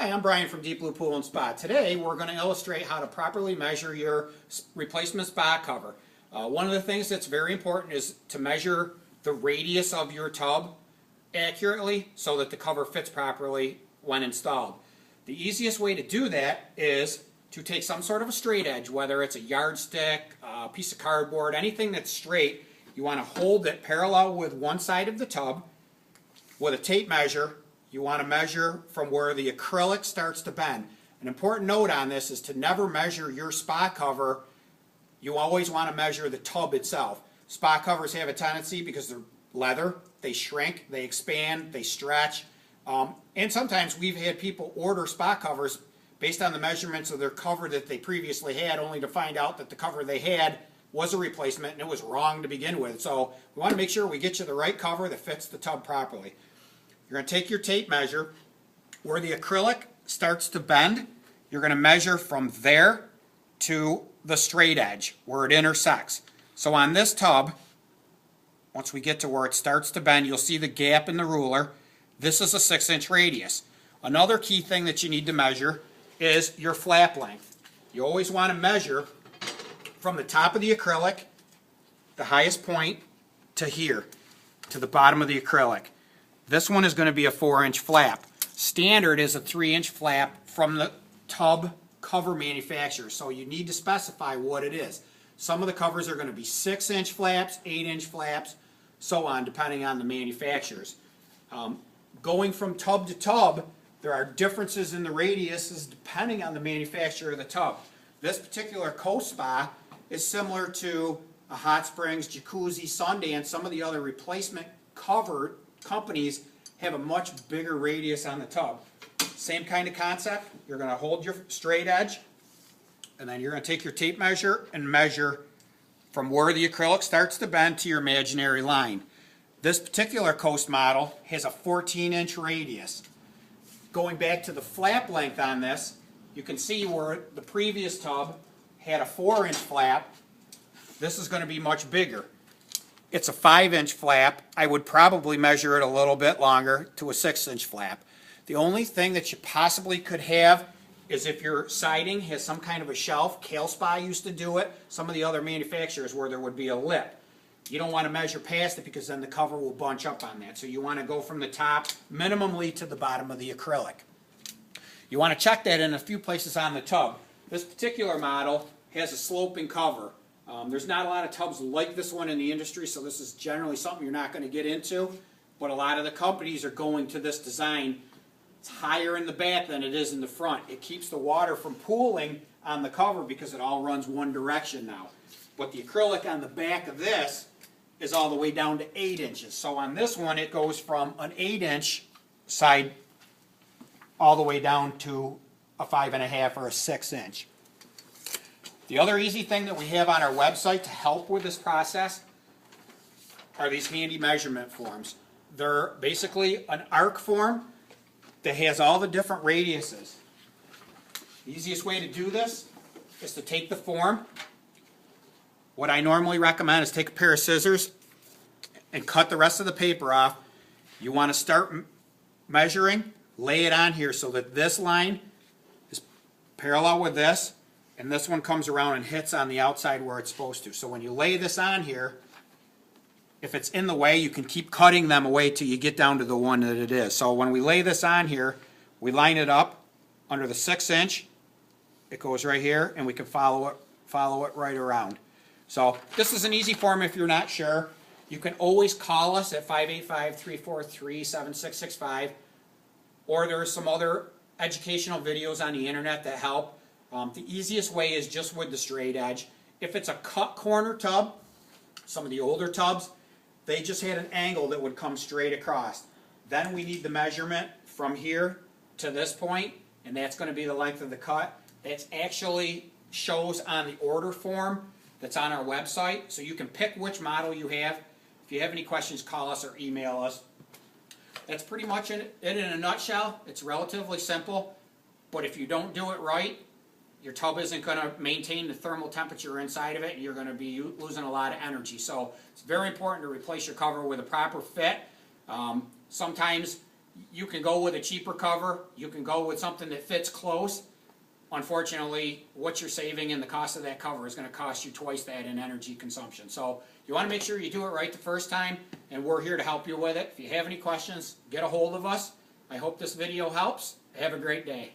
Hi, I'm Brian from Deep Blue Pool and Spa. Today we're going to illustrate how to properly measure your replacement spa cover. One of the things that's very important is to measure the radius of your tub accurately so that the cover fits properly when installed. The easiest way to do that is to take some sort of a straight edge, whether it's a yardstick, a piece of cardboard, anything that's straight. You want to hold it parallel with one side of the tub with a tape measure. You want to measure from where the acrylic starts to bend. An important note on this is to never measure your spa cover. You always want to measure the tub itself. Spa covers have a tendency, because they're leather, they shrink, they expand, they stretch. And sometimes we've had people order spa covers based on the measurements of their cover that they previously had, only to find out that the cover they had was a replacement and it was wrong to begin with. So we want to make sure we get you the right cover that fits the tub properly. You're going to take your tape measure. Where the acrylic starts to bend, you're going to measure from there to the straight edge, where it intersects. So on this tub, once we get to where it starts to bend, you'll see the gap in the ruler. This is a 6-inch radius. Another key thing that you need to measure is your flap length. You always want to measure from the top of the acrylic, the highest point, to here, to the bottom of the acrylic. This one is going to be a 4-inch flap. Standard is a 3-inch flap from the tub cover manufacturer, so you need to specify what it is. Some of the covers are going to be 6-inch flaps, 8-inch flaps, so on, depending on the manufacturers. Going from tub to tub, there are differences in the radiuses depending on the manufacturer of the tub. This particular Coast Spa is similar to a Hot Springs, Jacuzzi, Sundance. Some of the other replacement cover companies have a much bigger radius on the tub. Same kind of concept. You're going to hold your straight edge, and then you're going to take your tape measure and measure from where the acrylic starts to bend to your imaginary line. This particular Coast model has a 14-inch radius. Going back to the flap length on this, you can see where the previous tub had a 4-inch flap. This is going to be much bigger. It's a 5-inch flap. I would probably measure it a little bit longer to a 6-inch flap. The only thing that you possibly could have is if your siding has some kind of a shelf. Kale Spa used to do it. Some of the other manufacturers where there would be a lip. You don't want to measure past it, because then the cover will bunch up on that. So you want to go from the top minimally to the bottom of the acrylic. You want to check that in a few places on the tub. This particular model has a sloping cover. There's not a lot of tubs like this one in the industry, so this is generally something you're not going to get into. But a lot of the companies are going to this design. It's higher in the back than it is in the front. It keeps the water from pooling on the cover because it all runs one direction now. But the acrylic on the back of this is all the way down to 8 inches. So on this one, it goes from an 8-inch side all the way down to a 5.5 or a 6-inch. The other easy thing that we have on our website to help with this process are these handy measurement forms. They're basically an arc form that has all the different radiuses. The easiest way to do this is to take the form. What I normally recommend is take a pair of scissors and cut the rest of the paper off. You want to start measuring, lay it on here so that this line is parallel with this, and this one comes around and hits on the outside where it's supposed to. So when you lay this on here, if it's in the way, you can keep cutting them away till you get down to the one that it is. So when we lay this on here, we line it up under the 6-inch. It goes right here, and we can follow it right around. So this is an easy form if you're not sure. You can always call us at 585-343-7665, or there are some other educational videos on the internet that help. The easiest way is just with the straight edge. If it's a cut corner tub, some of the older tubs, they just had an angle that would come straight across. Then we need the measurement from here to this point, and that's going to be the length of the cut. It actually shows on the order form that's on our website, so you can pick which model you have. If you have any questions, call us or email us. That's pretty much it in a nutshell. It's relatively simple, but if you don't do it right, your tub isn't going to maintain the thermal temperature inside of it, and you're going to be losing a lot of energy. So it's very important to replace your cover with a proper fit. Sometimes You can go with a cheaper cover, you can go with something that fits close. Unfortunately, what you're saving in the cost of that cover is going to cost you twice that in energy consumption. So you want to make sure you do it right the first time, and we're here to help you with it. If you have any questions, get a hold of us. I hope this video helps. Have a great day.